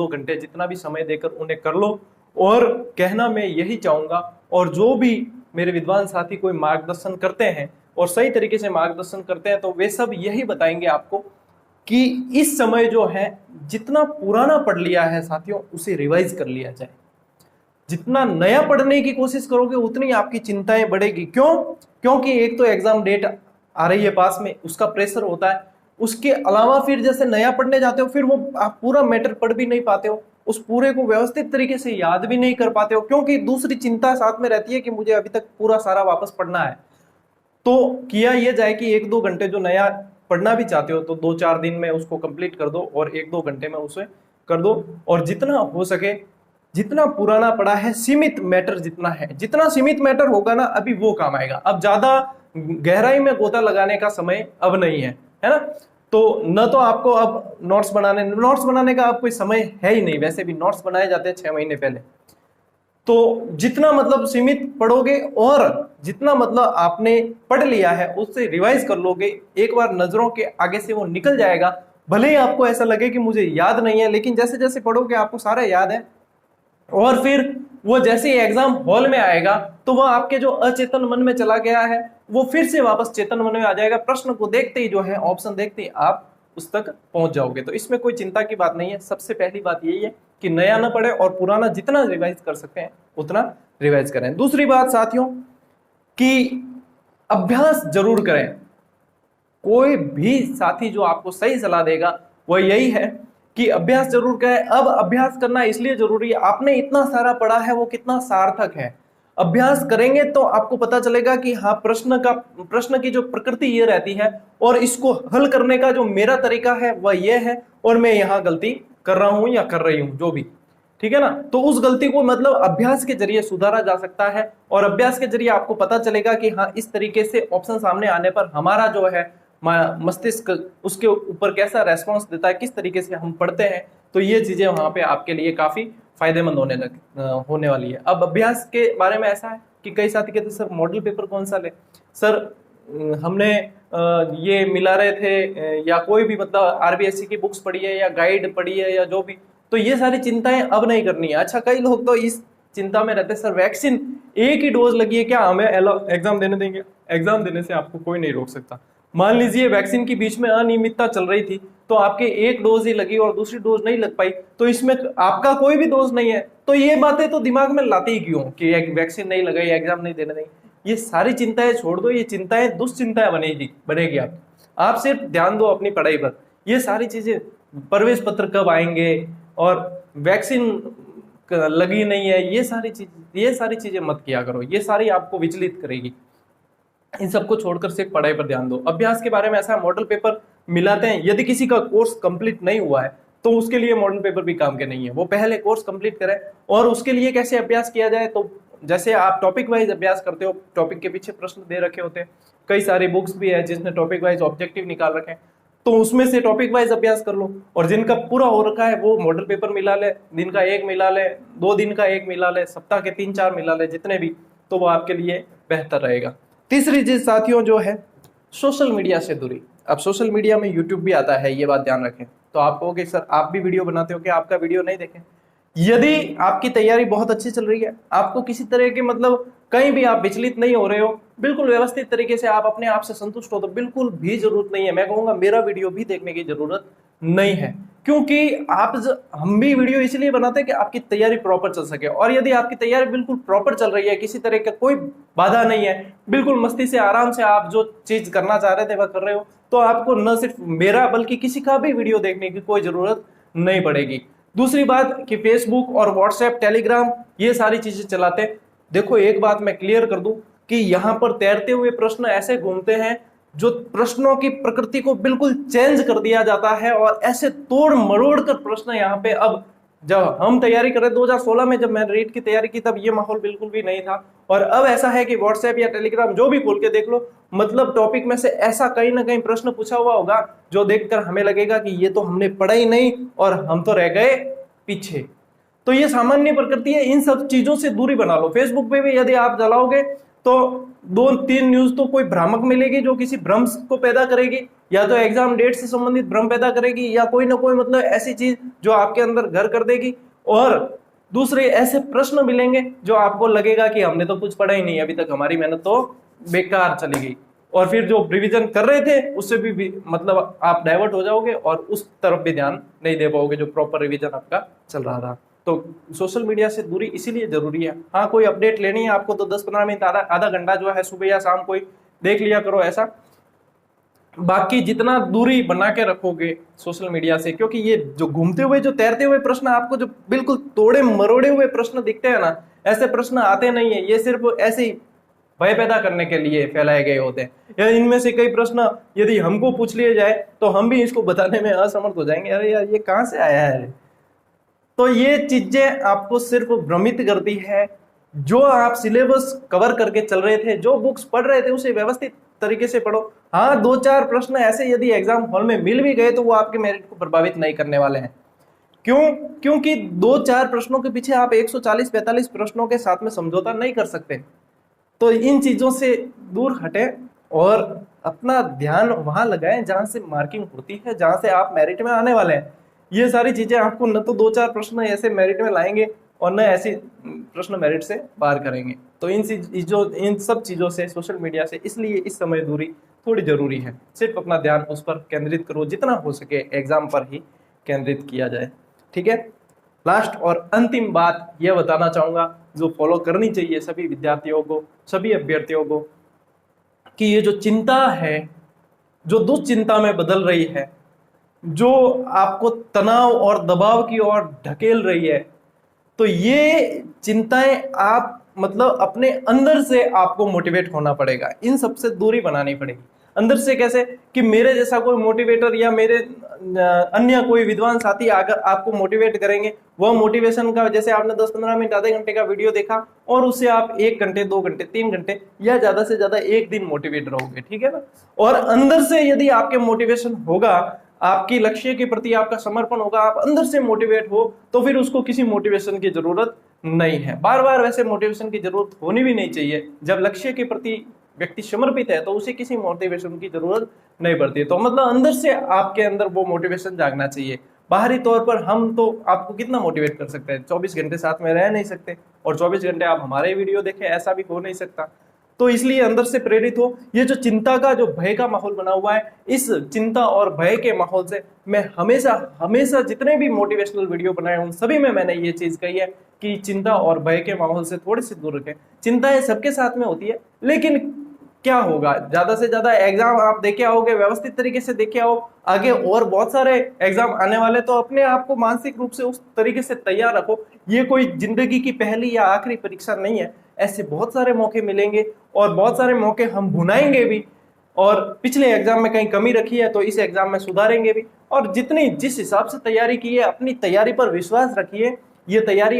2 घंटे जितना भी समय देकर उन्हें कर लो। और कहना मैं यही चाहूंगा, और जो भी मेरे विद्वान साथी कोई मार्गदर्शन करते हैं और सही तरीके से मार्गदर्शन करते हैं तो वे सब यही बताएंगे आपको कि इस समय जो है जितना पुराना पढ़ लिया है साथियों उसे रिवाइज कर लिया जाए। जितना नया पढ़ने की कोशिश करोगे उतनी आपकी चिंताएं बढ़ेगी। क्यों? क्योंकि एक तो एग्जाम डेट आ रही है पास में, उसका प्रेशर होता है। उसके अलावा फिर जैसे नया पढ़ने जाते हो फिर वो आप पूरा मैटर पढ़ भी नहीं पाते हो, उस पूरे को व्यवस्थित तरीके से याद भी नहीं कर पाते हो, क्योंकि दूसरी चिंता साथ में रहती है कि मुझे अभी तक पूरा सारा वापस पढ़ना है। तो किया यह जाए कि 1-2 घंटे जो नया पढ़ना भी चाहते हो तो 2-4 दिन में उसको कंप्लीट कर दो और 1-2 घंटे में उसे कर दो। और जितना हो सके जितना पुराना पड़ा है, सीमित मैटर जितना है, जितना सीमित मैटर होगा ना अभी वो काम आएगा। अब ज्यादा गहराई में गोता लगाने का समय अब नहीं है ना। तो न तो आपको अब नोट्स बनाने का अब कोई समय है ही नहीं, वैसे भी नोट्स बनाए जाते हैं 6 महीने पहले। तो जितना मतलब सीमित पढ़ोगे और जितना मतलब आपने पढ़ लिया है उससे रिवाइज कर लोगे, एक बार नजरों के आगे से वो निकल जाएगा। भले ही आपको ऐसा लगे कि मुझे याद नहीं है, लेकिन जैसे जैसे पढ़ोगे आपको सारा याद है। और फिर वो जैसे ही एग्जाम हॉल में आएगा तो वह आपके जो अचेतन मन में चला गया है वो फिर से वापस चेतन मन में आ जाएगा। प्रश्न को देखते ही जो है, ऑप्शन देखते ही आप उस तक पहुंच जाओगे। तो इसमें कोई चिंता की बात नहीं है। सबसे पहली बात यही है कि नया ना पढ़े और पुराना जितना रिवाइज कर सकते हैं उतना रिवाइज करें। दूसरी बात साथियों कि अभ्यास जरूर करें। कोई भी साथी जो आपको सही सलाह देगा वह यही है कि अभ्यास जरूर करें। अब अभ्यास करना इसलिए जरूरी है, आपने इतना सारा पढ़ा है वो कितना सार्थक है। अभ्यास करेंगे तो आपको पता चलेगा कि हाँ प्रश्न की जो प्रकृति ये रहती है और इसको हल करने का जो मेरा तरीका है वह ये है, और मैं यहाँ गलती कर रहा हूं या कर रही हूं जो भी, ठीक है ना। तो उस गलती को मतलब अभ्यास के जरिए सुधारा जा सकता है, और अभ्यास के जरिए आपको पता चलेगा कि हाँ इस तरीके से ऑप्शन सामने आने पर हमारा जो है मस्तिष्क उसके ऊपर कैसा रेस्पॉन्स देता है, किस तरीके से हम पढ़ते हैं। तो ये चीजें वहां पे आपके लिए काफी फायदेमंद होने वाली है। अब अभ्यास के बारे में ऐसा है कि कई साथी कहते सर मॉडल पेपर कौन सा ले, सर हमने ये मिला रहे थे या कोई भी मतलब आरबीएससी की बुक्स पढ़ी है या गाइड पढ़ी है या जो भी, तो ये सारी चिंताएं अब नहीं करनी है। अच्छा कई लोग तो इस चिंता में रहते सर वैक्सीन एक ही डोज लगी है क्या हमें एग्जाम देने देंगे। एग्जाम देने से आपको कोई नहीं रोक सकता। मान लीजिए वैक्सीन की बीच में अनियमितता चल रही थी तो आपके एक डोज ही लगी और दूसरी डोज नहीं लग पाई, तो इसमें आपका कोई भी डोज नहीं है। तो ये बातें तो दिमाग में लाती ही क्यों कि वैक्सीन नहीं लगाई एग्जाम नहीं देने देंगे। ये सारी चिंताएं छोड़ दो, ये चिंताएं दुश्चिंताएं बनेगी आप सिर्फ ध्यान दो अपनी पढ़ाई पर। ये सारी चीजें, प्रवेश पत्र कब आएंगे और वैक्सीन लगी नहीं है, ये सारी चीजें मत किया करो, ये सारी आपको विचलित करेगी। इन सबको छोड़कर सिर्फ पढ़ाई पर ध्यान दो। अभ्यास के बारे में ऐसा मॉडल पेपर मिलाते हैं, यदि किसी का कोर्स कंप्लीट नहीं हुआ है तो उसके लिए मॉडल पेपर भी काम के नहीं है, वो पहले कोर्स कंप्लीट करें। और उसके लिए कैसे अभ्यास किया जाए, तो जैसे आप टॉपिक वाइज अभ्यास करते हो, टॉपिक के पीछे प्रश्न दे रखे होते हैं, कई सारी बुक्स भी है जिसने टॉपिक वाइज ऑब्जेक्टिव निकाल रखे हैं, तो उसमें से टॉपिक वाइज अभ्यास कर लो। और जिनका पूरा हो रखा है वो मॉडल पेपर मिला ले, दिन का एक मिला ले, 2 दिन का एक मिला ले, सप्ताह के 3-4 मिला ले, जितने भी, तो वो आपके लिए बेहतर रहेगा। तीसरी चीज साथियों जो है सोशल मीडिया से दूरी। अब सोशल मीडिया में यूट्यूब भी आता है, ये बात ध्यान रखें। तो आप कहोगे सर आप भी वीडियो बनाते हो, क्या आपका वीडियो नहीं देखें। यदि आपकी तैयारी बहुत अच्छी चल रही है, आपको किसी तरह के मतलब कहीं भी आप विचलित नहीं हो रहे हो, बिल्कुल व्यवस्थित तरीके से आप अपने आप से संतुष्ट हो, तो बिल्कुल भी जरूरत नहीं है, मैं कहूंगा मेरा वीडियो भी देखने की जरूरत नहीं है। क्योंकि हम भी वीडियो इसलिए बनाते हैं कि आपकी तैयारी प्रॉपर चल सके। और यदि आपकी तैयारी बिल्कुल प्रॉपर चल रही है, किसी तरह का कोई बाधा नहीं है, बिल्कुल मस्ती से आराम से आप जो चीज करना चाह रहे थे वह कर रहे हो, तो आपको न सिर्फ मेरा बल्कि किसी का भी वीडियो देखने की कोई जरूरत नहीं पड़ेगी। दूसरी बात कि फेसबुक और व्हाट्सएप, टेलीग्राम ये सारी चीजें चलाते हैं। देखो एक बात मैं क्लियर कर दूं कि यहाँ पर तैरते हुए प्रश्न ऐसे घूमते हैं जो प्रश्नों की प्रकृति को बिल्कुल चेंज कर दिया जाता है, और ऐसे तोड़ मरोड़ कर प्रश्न यहाँ पे, अब जब हम तैयारी कर रहे 2016 में जब मैंने रीट की तैयारी की तब ये माहौल बिल्कुल भी नहीं था। और अब ऐसा है कि व्हाट्सएप या टेलीग्राम जो भी खोल के देख लो, मतलब टॉपिक में से ऐसा कहीं ना कहीं प्रश्न पूछा हुआ होगा जो देखकर हमें लगेगा कि ये तो हमने पढ़ा ही नहीं और हम तो रह गए पीछे। तो ये सामान्य प्रकृति है, इन सब चीजों से दूरी बना लो। फेसबुक पे भी यदि आप चलाओगे तो 2-3 न्यूज तो कोई भ्रामक मिलेगी जो किसी भ्रम को पैदा करेगी, या तो एग्जाम डेट से संबंधित भ्रम पैदा करेगी, या कोई ना कोई मतलब ऐसी चीज जो आपके अंदर घर कर देगी, और दूसरे ऐसे प्रश्न मिलेंगे जो आपको लगेगा कि हमने तो कुछ पढ़ा ही नहीं, अभी तक हमारी मेहनत तो बेकार चली गई, और फिर जो रिवीजन कर रहे थे उससे भी मतलब आप डाइवर्ट हो जाओगे और उस तरफ भी ध्यान नहीं दे पाओगे जो प्रॉपर रिवीजन आपका चल रहा था। तो सोशल मीडिया से दूरी इसीलिए जरूरी है। हाँ, कोई अपडेट लेनी है आपको तो 10-15 मिनट, आधा घंटा जो है सुबह या शाम कोई देख लिया करो ऐसा। बाकी जितना दूरी बना के रखोगे सोशल मीडिया से, क्योंकि ये जो घूमते हुए जो तैरते हुए प्रश्न आपको जो बिल्कुल तोड़े मरोड़े हुए प्रश्न दिखते हैं ना, ऐसे प्रश्न आते नहीं है, ये सिर्फ ऐसे ही भय पैदा करने के लिए फैलाए गए होते हैं। या इनमें से कई प्रश्न यदि हमको पूछ लिए जाए तो हम भी इसको बताने में असमर्थ हो जाएंगे, अरे यार ये कहाँ से आया है। तो ये चीजें आपको सिर्फ भ्रमित करती है। जो आप सिलेबस कवर करके चल रहे थे, जो बुक्स पढ़ रहे थे, उसे व्यवस्थित तरीके से पढ़ो। हाँ, 2-4 प्रश्न ऐसे यदि एग्जाम हॉल में मिल भी गए तो वो आपके मेरिट को प्रभावित नहीं करने वाले हैं। क्यों? क्योंकि 2-4 प्रश्नों के पीछे आप 140-45 प्रश्नों के साथ में समझौता नहीं कर सकते। तो इन चीजों से दूर हटें और अपना ध्यान वहां लगाएं जहां से मार्किंग होती है, जहां से आप मेरिट में आने वाले हैं। ये सारी चीजें आपको न तो 2-4 प्रश्न ऐसे मेरिट में लाएंगे और न ऐसे प्रश्न मेरिट से पार करेंगे। तो इन सब चीजों से, सोशल मीडिया से इसलिए इस समय दूरी थोड़ी जरूरी है। सिर्फ अपना ध्यान उस पर केंद्रित करो, जितना हो सके एग्जाम पर ही केंद्रित किया जाए। ठीक है। लास्ट और अंतिम बात यह बताना चाहूंगा जो फॉलो करनी चाहिए सभी विद्यार्थियों को, सभी अभ्यर्थियों को, कि ये जो चिंता है, जो दुश्चिंता में बदल रही है, जो आपको तनाव और दबाव की ओर ढकेल रही है, तो ये चिंताएं आप मतलब अपने अंदर से आपको मोटिवेट होना पड़ेगा, इन सबसे दूरी बनानी पड़ेगी। अंदर से कैसे? कि मेरे जैसा कोई मोटिवेटर या मेरे अन्य कोई विद्वान साथी अगर आपको मोटिवेट करेंगे, वह मोटिवेशन का, जैसे आपने 10-15 मिनट आधे घंटे का वीडियो देखा और उससे आप 1 घंटे 2 घंटे 3 घंटे या ज्यादा से ज्यादा 1 दिन मोटिवेट रहोगे। ठीक है ना। और अंदर से यदि आपके मोटिवेशन होगा, आपकी लक्ष्य के प्रति आपका समर्पण होगा, आप अंदर से मोटिवेट हो, तो फिर उसको किसी मोटिवेशन की जरूरत नहीं है। बार बार वैसे मोटिवेशन की जरूरत होनी भी नहीं चाहिए। जब लक्ष्य के प्रति व्यक्ति समर्पित है तो उसे किसी मोटिवेशन की जरूरत नहीं पड़ती। तो मतलब अंदर से आपके अंदर वो मोटिवेशन जागना चाहिए। बाहरी तौर पर हम तो आपको कितना मोटिवेट कर सकते हैं, 24 घंटे साथ में रह नहीं सकते और 24 घंटे आप हमारे वीडियो देखें, ऐसा भी हो नहीं सकता। तो इसलिए अंदर से प्रेरित हो। ये जो चिंता का, जो भय का माहौल बना हुआ है, इस चिंता और भय के माहौल से मैं हमेशा जितने भी मोटिवेशनल वीडियो बनाए उन सभी में मैंने ये चीज कही है कि चिंता और भय के माहौल से थोड़े से दूर रखें। चिंताएं सबके साथ में होती है, लेकिन क्या होगा, ज्यादा से ज्यादा एग्जाम आप देखे आओगे, व्यवस्थित तरीके से देखे आओ, आगे और बहुत सारे एग्जाम आने वाले, तो अपने आप को मानसिक रूप से उस तरीके से तैयार रखो। ये कोई जिंदगी की पहली या आखिरी परीक्षा नहीं है, ऐसे बहुत सारे मौके मिलेंगे और बहुत सारे मौके हम भुनाएंगे भी, और पिछले एग्जाम में कहीं कमी रखी है तो इस एग्जाम में सुधारेंगे भी। और जिस हिसाब से तैयारी की है, अपनी तैयारी पर विश्वास रखिए। ये तैयारी